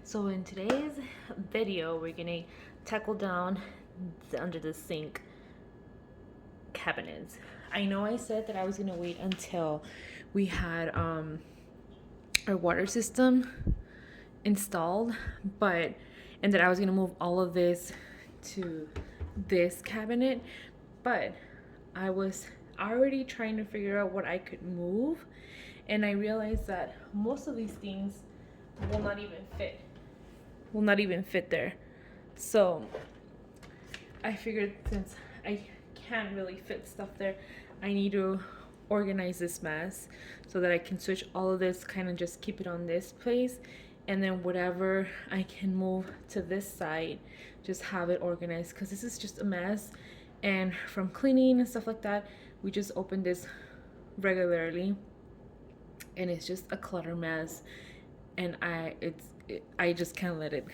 So in today's video, we're gonna tackle down under the sink cabinets. I know I said that I was gonna wait until we had our water system installed, and that I was gonna move all of this to this cabinet, but I was already trying to figure out what I could move, and I realized that most of these things will not even fit there. So I figured since I can't really fit stuff there, I need to organize this mess so that I can switch all of this, kind of just keep it on this place, and then whatever I can move to this side, just have it organized, because this is just a mess. And from cleaning and stuff like that, we just open this regularly and it's just a clutter mess, and I just can't let it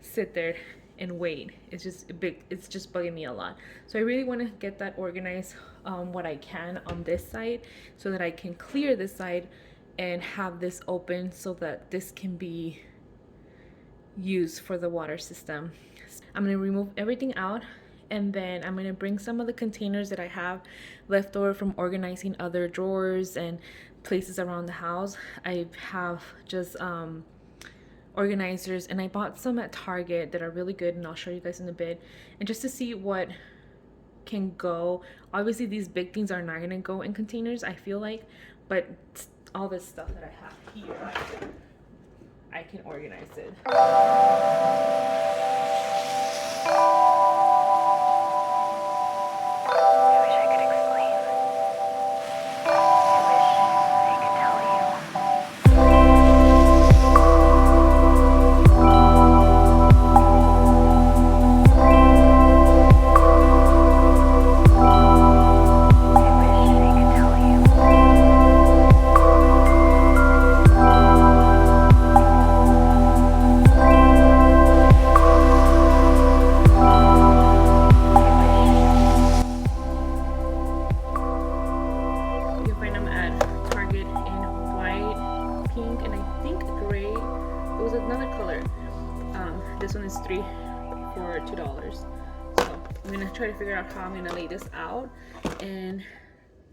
sit there and wait. It's just bugging me a lot. So I really want to get that organized, what I can on this side, so that I can clear this side and have this open so that this can be used for the water system. I'm going to remove everything out, and then I'm going to bring some of the containers that I have left over from organizing other drawers and places around the house. I have just organizers, and I bought some at Target that are really good, and I'll show you guys in a bit, and just to see what can go. Obviously these big things are not going to go in containers, I feel like, but all this stuff that I have here, I can organize it. This one is 3 for $2. So I'm gonna try to figure out how I'm gonna lay this out, and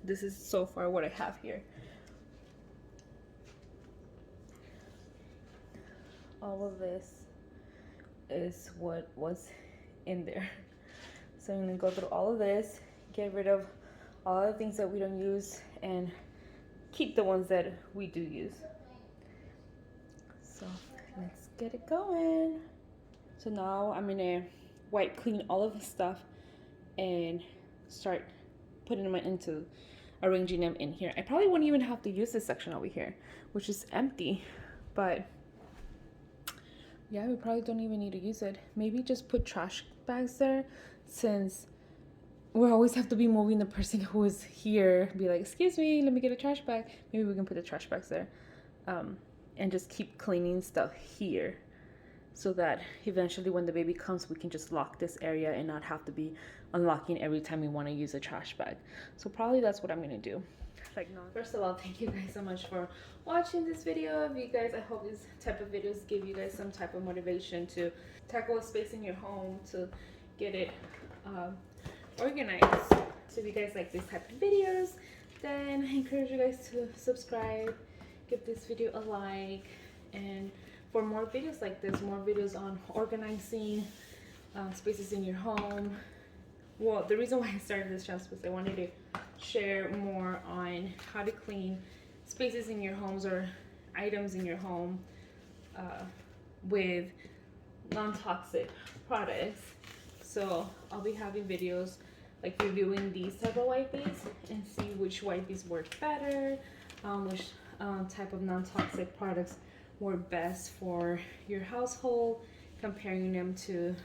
this is so far what I have here. All of this is what was in there. So I'm gonna go through all of this, get rid of all the things that we don't use, and keep the ones that we do use. So let's get it going. So now I'm gonna wipe clean all of the stuff and start putting them into arranging them in here. I probably wouldn't even have to use this section over here, which is empty, but yeah, we probably don't even need to use it. Maybe just put trash bags there, since we always have to be moving the person who is here, be like, excuse me, let me get a trash bag. Maybe we can put the trash bags there, and just keep cleaning stuff here, so that eventually when the baby comes, we can just lock this area and not have to be unlocking every time we want to use a trash bag. So probably that's what I'm gonna do. First of all, thank you guys so much for watching this video. If you guys, I hope this type of videos give you guys some type of motivation to tackle a space in your home, to get it organized. So if you guys like these type of videos, then I encourage you guys to subscribe, give this video a like, and for more videos like this, more videos on organizing spaces in your home. Well, the reason why I started this channel is because I wanted to share more on how to clean spaces in your homes or items in your home with non-toxic products. So I'll be having videos like reviewing these type of wipes and see which wipes work better, which type of non-toxic products work best for your household, comparing them to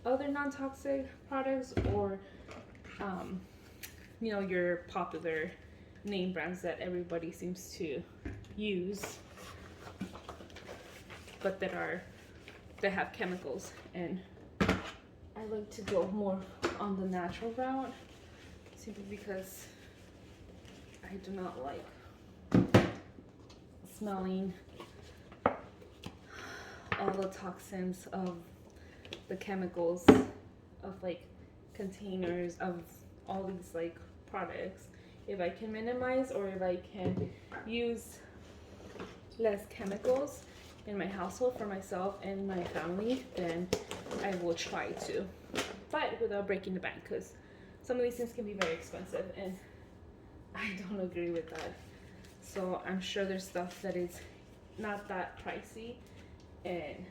other non-toxic products, or you know, your popular name brands that everybody seems to use, but that have chemicals. And I like to go more on the natural route, simply because I do not like smelling all the toxins of the chemicals of like containers of all these like products. If I can minimize, or if I can use less chemicals in my household for myself and my family, then I will try to, but without breaking the bank, because some of these things can be very expensive and I don't agree with that. So I'm sure there's stuff that is not that pricey and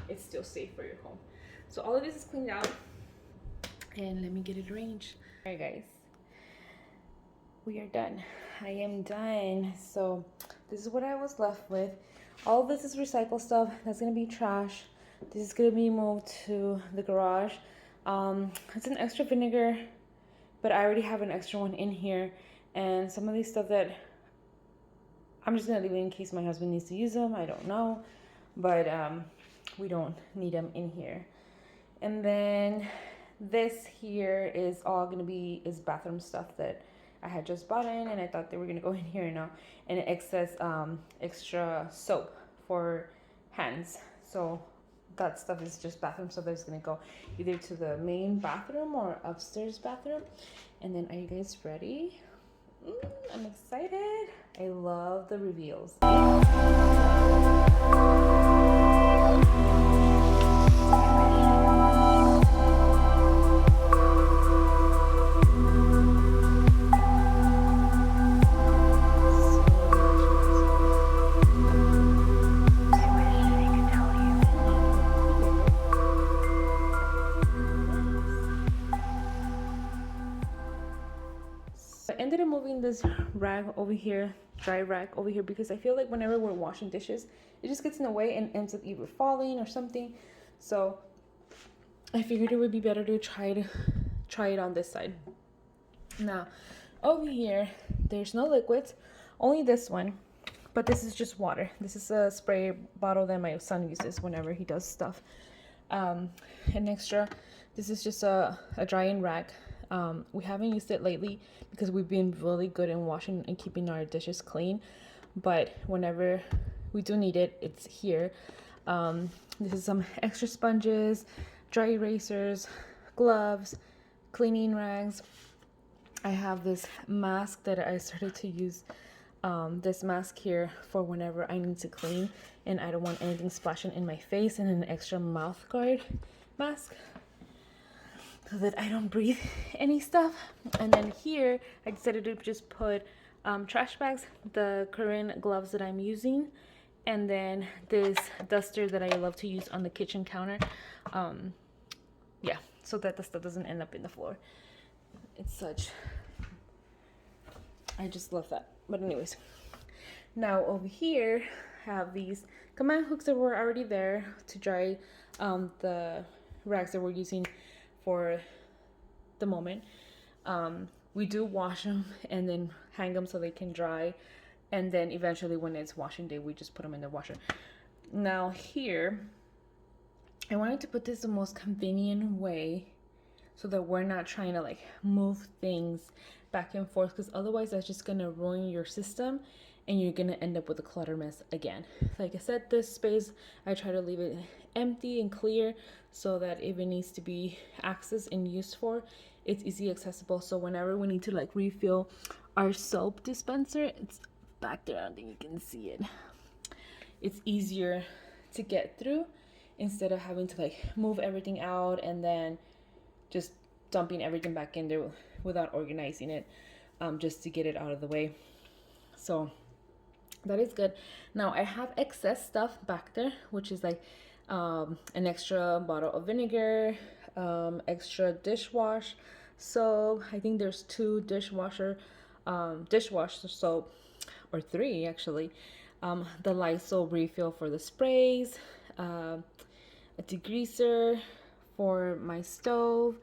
it's still safe for your home. So all of this is cleaned out, and let me get it arranged. All right, guys, we are done. I am done. So this is what I was left with. All of this is recycled stuff. That's gonna be trash. This is gonna be moved to the garage. It's an extra vinegar, but I already have an extra one in here. And some of these stuff that I'm just gonna leave it in case my husband needs to use them. I don't know, but we don't need them in here. And then this here is all gonna be bathroom stuff that I had just bought in, and I thought they were gonna go in here now. And it excess extra soap for hands. So that stuff is just bathroom stuff that's gonna go either to the main bathroom or upstairs bathroom. And then, are you guys ready? I'm excited. I love the reveals. I ended up moving this rag over here, dry rag over here, because I feel like whenever we're washing dishes, it just gets in the way and ends up either falling or something. So I figured it would be better to try it on this side. Now over here, there's no liquids, only this one, but this is just water. This is a spray bottle that my son uses whenever he does stuff. An extra, this is just a drying rag. We haven't used it lately because we've been really good in washing and keeping our dishes clean, but whenever we do need it, it's here. This is some extra sponges, dry erasers, gloves, cleaning rags. I have this mask that I started to use, this mask here for whenever I need to clean and I don't want anything splashing in my face, and an extra mouth guard mask so that I don't breathe any stuff. And then here I decided to just put trash bags, the current gloves that I'm using, and then this duster that I love to use on the kitchen counter. Yeah, so that the stuff doesn't end up in the floor. It's such, I just love that. But anyways, now over here I have these command hooks that were already there to dry the rags that we're using for the moment. We do wash them and then hang them so they can dry, and then eventually when it's washing day, we just put them in the washer. Now here I wanted to put this the most convenient way so that we're not trying to like move things back and forth, because otherwise that's just gonna ruin your system and you're gonna end up with a clutter mess again. Like I said, this space I try to leave it empty and clear so that if it needs to be accessed and used for, it's easy accessible. So whenever we need to like refill our soap dispenser, it's back there, I don't think you can see it. It's easier to get through instead of having to like move everything out and then just dumping everything back in there without organizing it, just to get it out of the way. So that is good. Now I have excess stuff back there, which is like an extra bottle of vinegar, extra dishwash soap. I think there's 2 dishwasher soap, or 3 actually. The Lysol refill for the sprays, a degreaser for my stove,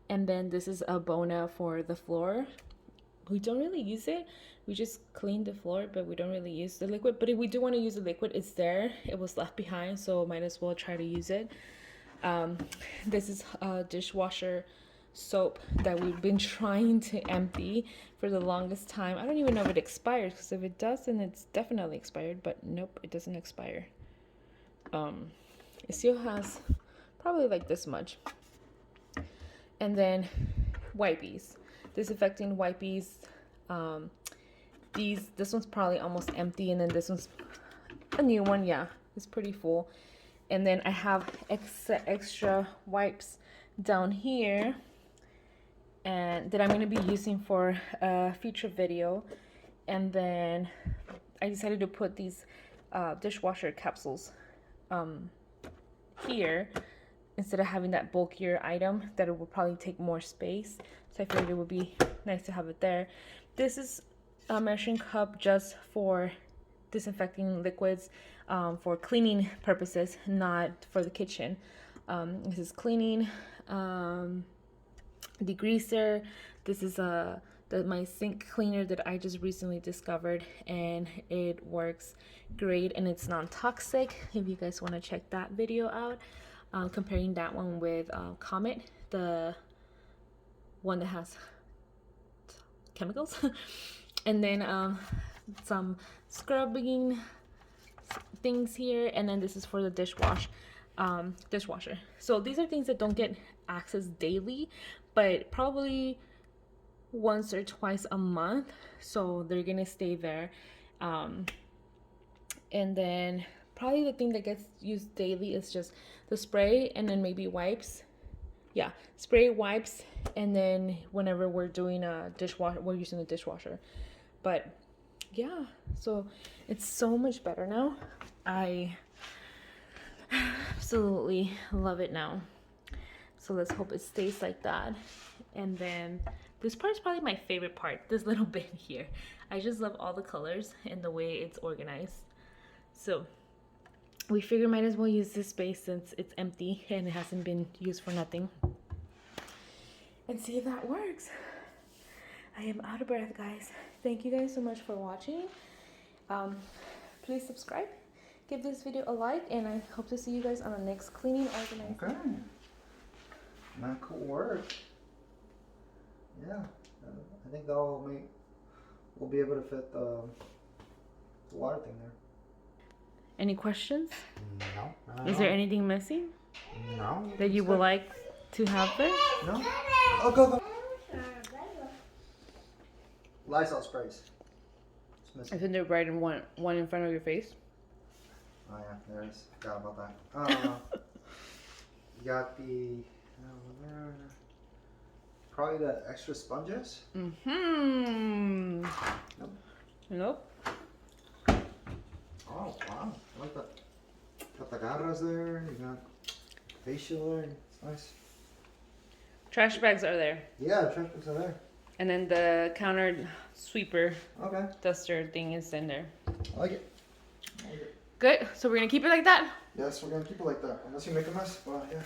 and then this is a Bona for the floor. We don't really use it. We just clean the floor, but we don't really use the liquid. But if we do want to use the liquid, it's there. It was left behind, so might as well try to use it. This is a dishwasher soap that we've been trying to empty for the longest time. I don't even know if it expires, because if it does, then it's definitely expired. But nope, it doesn't expire. It still has probably like this much. And then wipies, disinfecting wipies. This one's probably almost empty, and then this one's a new one. Yeah, it's pretty full. And then I have extra wipes down here, and that I'm going to be using for a future video. And then I decided to put these dishwasher capsules here instead of having that bulkier item that it would probably take more space. So I figured it would be nice to have it there. This is a measuring cup just for disinfecting liquids, for cleaning purposes, not for the kitchen. This is cleaning, degreaser. This is my sink cleaner that I just recently discovered, and it works great, and it's non-toxic. If you guys want to check that video out, comparing that one with Comet, the one that has chemicals. And then some scrubbing things here, and then this is for the dishwasher. So these are things that don't get access daily, but probably once or twice a month, so they're gonna stay there. And then probably the thing that gets used daily is just the spray, and then maybe wipes. Yeah, spray, wipes, and then whenever we're doing a dishwasher, we're using the dishwasher. But yeah, so it's so much better now. I absolutely love it now. So let's hope it stays like that. And then this part is probably my favorite part, this little bit here. I just love all the colors and the way it's organized. So we figure might as well use this space since it's empty and it hasn't been used for nothing, and see if that works. I am out of breath, guys. Thank you guys so much for watching. Please subscribe, give this video a like, and I hope to see you guys on the next cleaning organizing. Okay. Not cool work. Yeah, I think we'll be able to fit the water thing there. Any questions? No. Is there anything missing? No. That you would like to have there? No. Oh, go. Lysol sprays. I think they're right in one in front of your face. Oh yeah, there is. Forgot about that. You got the probably the extra sponges. Mm-hmm. Nope. Oh wow, I like that. Got the garras there. You got facial there. It's nice. Trash bags are there. Yeah, the trash bags are there. And then the counter sweeper Okay. duster thing is in there. I like it. Good. So we're gonna keep it like that? Yes, we're gonna keep it like that. Unless you make a mess, well, yeah.